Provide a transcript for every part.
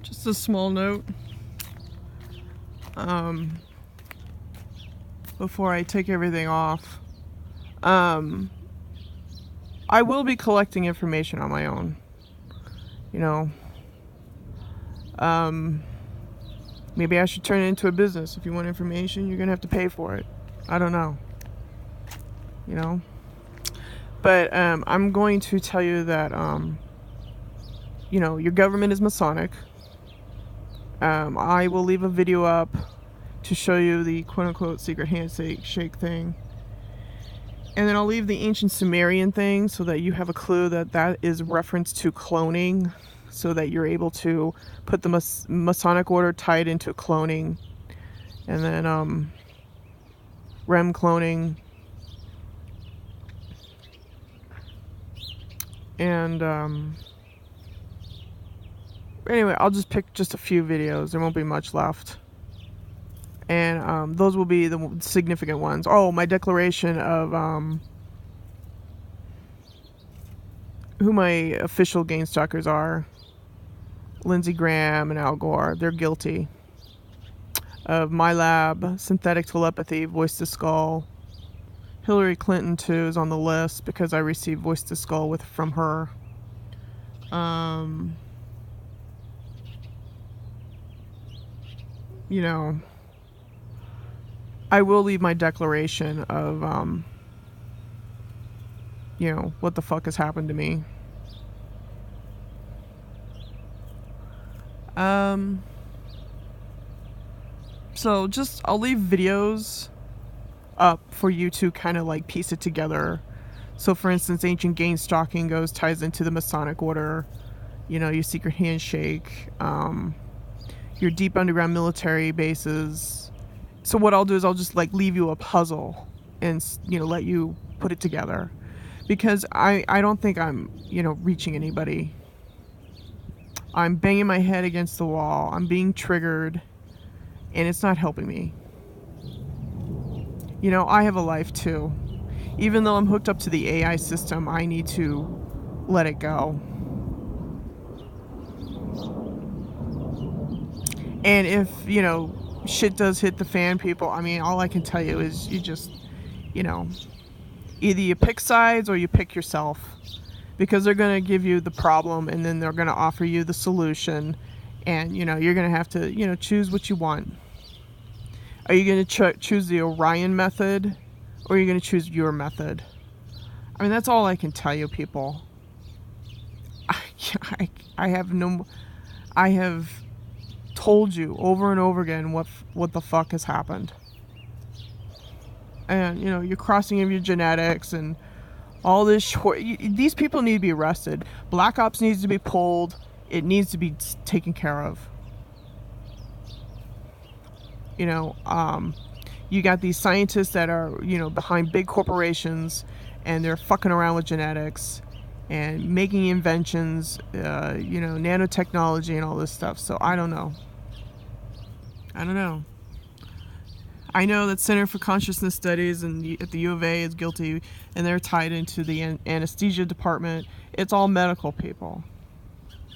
Just a small note before I take everything off. I will be collecting information on my own. You know, maybe I should turn it into a business. If you want information, you're gonna have to pay for it. I don't know. You know, but I'm going to tell you that you know, your government is Masonic. I will leave a video up to show you the quote-unquote secret handshake thing. And then I'll leave the ancient Sumerian thing so that you have a clue that that is reference to cloning, so that you're able to put the Masonic order tied into cloning. And then REM cloning. And anyway, I'll just pick just a few videos. There won't be much left. And those will be the significant ones. Oh, my declaration of who my official Gainstalkers are. Lindsey Graham and Al Gore. They're guilty of MyLab, synthetic telepathy, voice to skull. Hillary Clinton too is on the list because I received voice to skull from her. You know, I will leave my declaration of, you know, what the fuck has happened to me. So just, I'll leave videos up for you to kind of like piece it together. So for instance, ancient Gainstalking ties into the Masonic order, you know, your secret handshake, your deep underground military bases. So what I'll do is I'll just like leave you a puzzle and, you know, let you put it together, because I don't think I'm, you know, reaching anybody. I'm banging my head against the wall. I'm being triggered and it's not helping me. You know, I have a life too. Even though I'm hooked up to the AI system, I need to let it go. And if, you know, shit does hit the fan, people, I mean, all I can tell you is you just, you know, either you pick sides or you pick yourself, because they're going to give you the problem and then they're going to offer you the solution, and, you know, you're going to have to, you know, choose what you want. Are you going to choose the Orion method, or are you going to choose your method? I mean, that's all I can tell you, people. I have told you over and over again what the fuck has happened. And, you know, you're crossing of your genetics and all this these people need to be arrested. Black Ops needs to be pulled. It needs to be taken care of. You know, you got these scientists that are, you know, behind big corporations, and they're fucking around with genetics and making inventions, you know, nanotechnology and all this stuff. So I don't know. I know that Center for Consciousness Studies at the U of A is guilty, and they're tied into the anesthesia department. It's all medical people.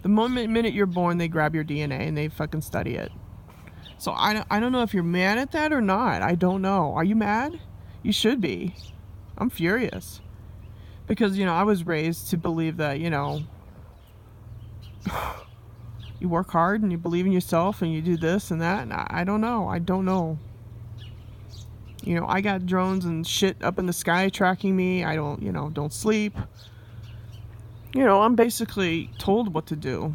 The minute you're born, they grab your DNA and they fucking study it. So I don't know if you're mad at that or not. I don't know. Are you mad? You should be. I'm furious. Because, you know, I was raised to believe that, you know, you work hard and you believe in yourself and you do this and that. And I don't know. You know, I got drones and shit up in the sky tracking me. I don't, you know, don't sleep. You know, I'm basically told what to do.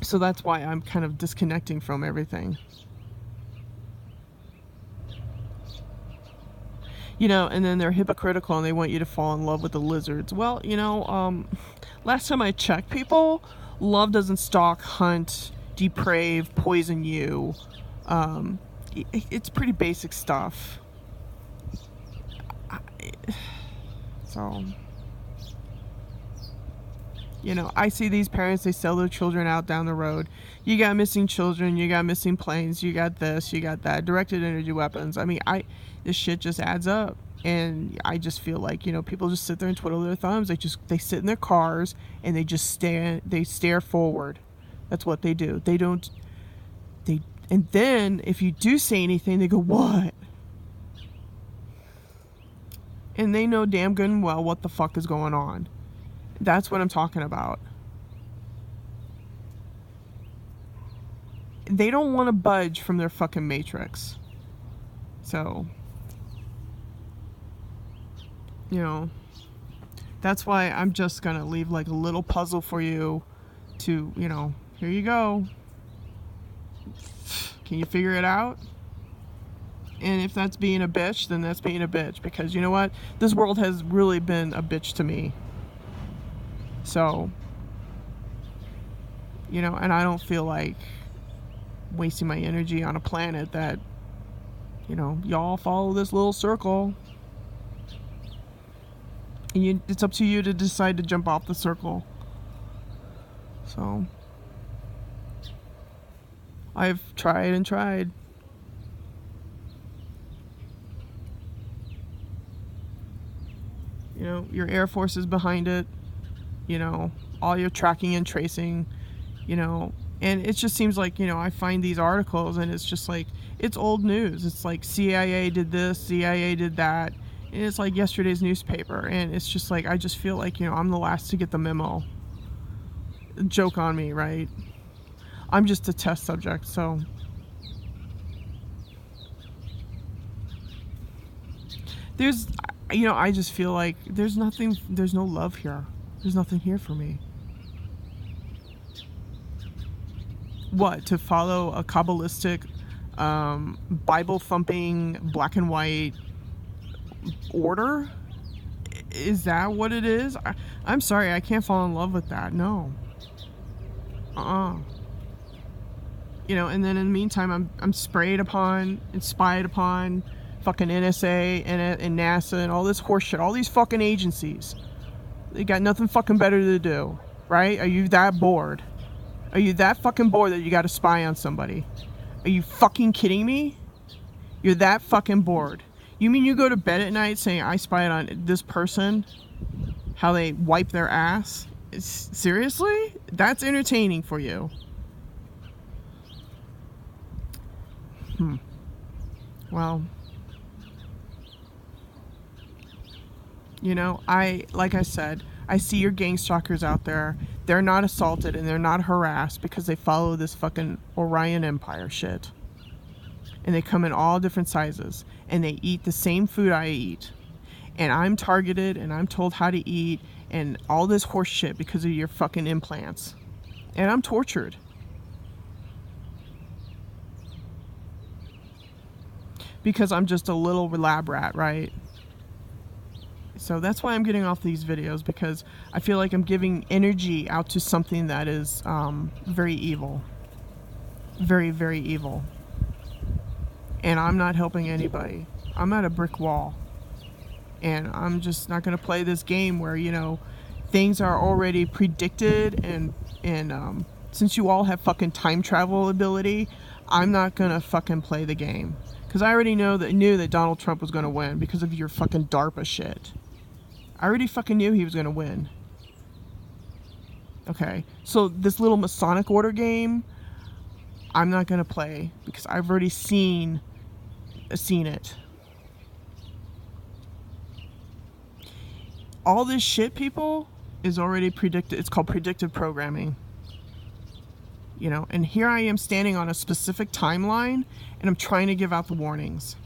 So that's why I'm kind of disconnecting from everything. You know, and then they're hypocritical and they want you to fall in love with the lizards. Well, you know, last time I checked, people, love doesn't stalk, hunt, deprave, poison you. It's pretty basic stuff. So, you know, I see these parents, they sell their children out down the road. You got missing children, you got missing planes, you got this, you got that, directed energy weapons. I mean, this shit just adds up. And I just feel like, you know, people just sit there and twiddle their thumbs. They sit in their cars and they just stare forward. That's what they do. And then if you do say anything, they go, what? And they know damn good and well what the fuck is going on. That's what I'm talking about. They don't want to budge from their fucking matrix. So, that's why I'm just gonna leave like a little puzzle for you to, here you go. Can you figure it out? And if that's being a bitch, then that's being a bitch. Because you know what? This world has really been a bitch to me. So, and I don't feel like wasting my energy on a planet that, y'all follow this little circle. And it's up to you to decide to jump off the circle. So, I've tried and tried. Your Air Force is behind it. All your tracking and tracing, and it just seems like, I find these articles and it's just like, it's old news. It's like CIA did this, CIA did that. And it's like yesterday's newspaper. And it's just like, I just feel like, I'm the last to get the memo. Joke on me, right? I'm just a test subject, so. I just feel like there's no love here. There's nothing here for me. What? To follow a Kabbalistic, Bible-thumping, black and white order? Is that what it is? I'm sorry, I can't fall in love with that. No. And then in the meantime, I'm sprayed upon and spied upon fucking NSA and NASA and all this horse shit. All these fucking agencies. They got nothing fucking better to do, right? Are you that bored? Are you that fucking bored that you got to spy on somebody? Are you fucking kidding me? You're that fucking bored. You mean you go to bed at night saying, I spied on this person? How they wipe their ass? Seriously? That's entertaining for you. Well, like I said, I see your gang stalkers out there. They're not assaulted and they're not harassed because they follow this fucking Orion Empire shit. And they come in all different sizes. And they eat the same food I eat. And I'm targeted and I'm told how to eat and all this horse shit because of your fucking implants. And I'm tortured. Because I'm just a little lab rat, right? So that's why I'm getting off these videos, because I feel like I'm giving energy out to something that is very evil. Very, very evil. And I'm not helping anybody. I'm at a brick wall. And I'm just not going to play this game where, things are already predicted and since you all have fucking time travel ability, I'm not going to fucking play the game. Because I already knew that Donald Trump was going to win because of your fucking DARPA shit. I already fucking knew he was going to win. Okay, so this little Masonic Order game, I'm not going to play because I've already seen it. All this shit, people, is already predicted. It's called predictive programming. And here I am standing on a specific timeline and I'm trying to give out the warnings.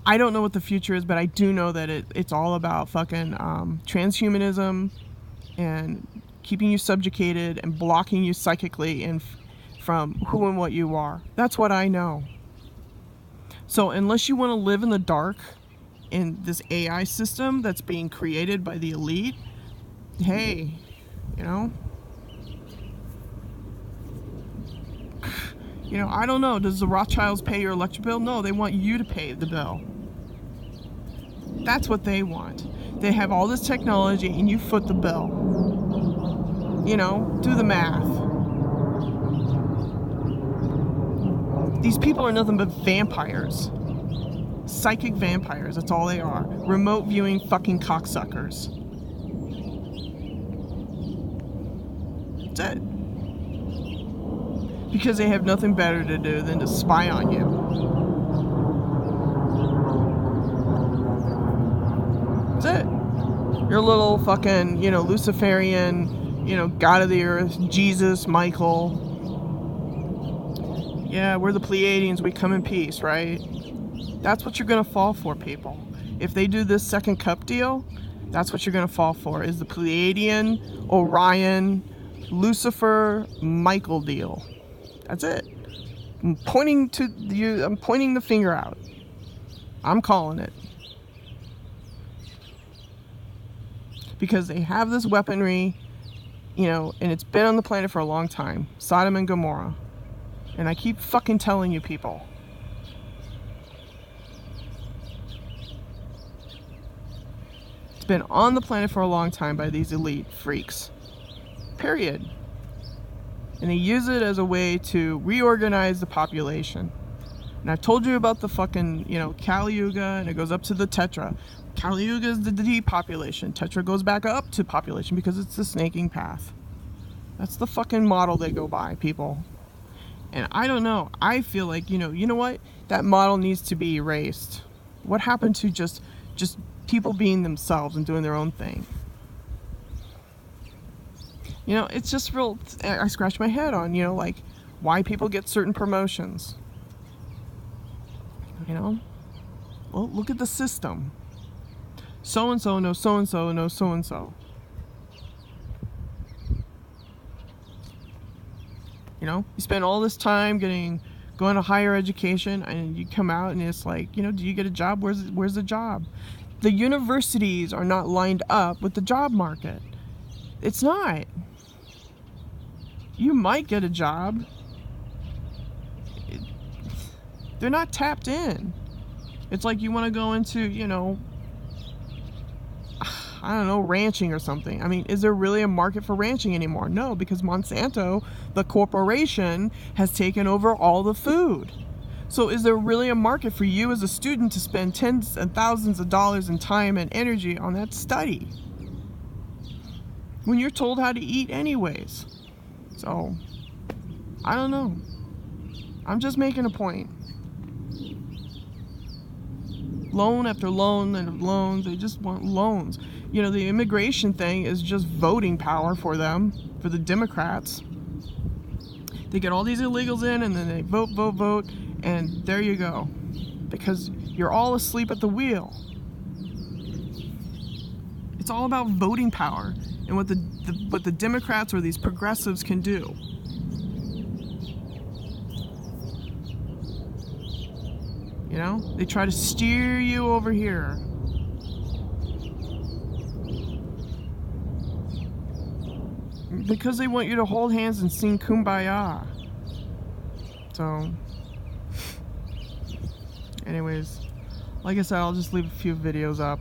I don't know what the future is, but I do know that it's all about fucking transhumanism and keeping you subjugated and blocking you psychically and from who and what you are. That's what I know. So unless you want to live in the dark in this AI system that's being created by the elite, hey, I don't know. Does the Rothschilds pay your electric bill? No, they want you to pay the bill. That's what they want. They have all this technology and you foot the bill. Do the math. These people are nothing but vampires. Psychic vampires, that's all they are. Remote viewing fucking cocksuckers. That's it. Because they have nothing better to do than to spy on you. That's it. Your little fucking, Luciferian, God of the earth, Jesus, Michael. Yeah, we're the Pleiadians, we come in peace, right? That's what you're gonna fall for, people. If they do this second cup deal, that's what you're gonna fall for, is the Pleiadian, Orion, Lucifer, Michael deal. That's it. I'm pointing the finger out. I'm calling it. Because they have this weaponry, and it's been on the planet for a long time. Sodom and Gomorrah. And I keep fucking telling you people. It's been on the planet for a long time by these elite freaks. Period. And they use it as a way to reorganize the population. And I've told you about the fucking, Kali Yuga, and it goes up to the Tetra. Kali Yuga is the depopulation. Tetra goes back up to population because it's the snaking path. That's the fucking model they go by, people. And I don't know. I feel like, you know what? That model needs to be erased. What happened to just people being themselves and doing their own thing? It's just real. I scratch my head on, like why people get certain promotions. Well, look at the system. So-and-so knows so-and-so knows so-and-so. You spend all this time going to higher education, and you come out and it's like, do you get a job? Where's the job? The universities are not lined up with the job market. It's not. You might get a job. They're not tapped in. It's like you want to go into, I don't know, ranching or something. I mean, is there really a market for ranching anymore? No, because Monsanto, the corporation, has taken over all the food. So is there really a market for you as a student to spend tens and thousands of dollars in time and energy on that study when you're told how to eat anyways? So, I don't know. I'm just making a point. Loan after loan and loans. They just want loans. The immigration thing is just voting power for them, for the Democrats. They get all these illegals in and then they vote, and there you go. Because you're all asleep at the wheel. It's all about voting power and what the Democrats or these progressives can do. They try to steer you over here. Because they want you to hold hands and sing Kumbaya. So, anyways, like I said, I'll just leave a few videos up.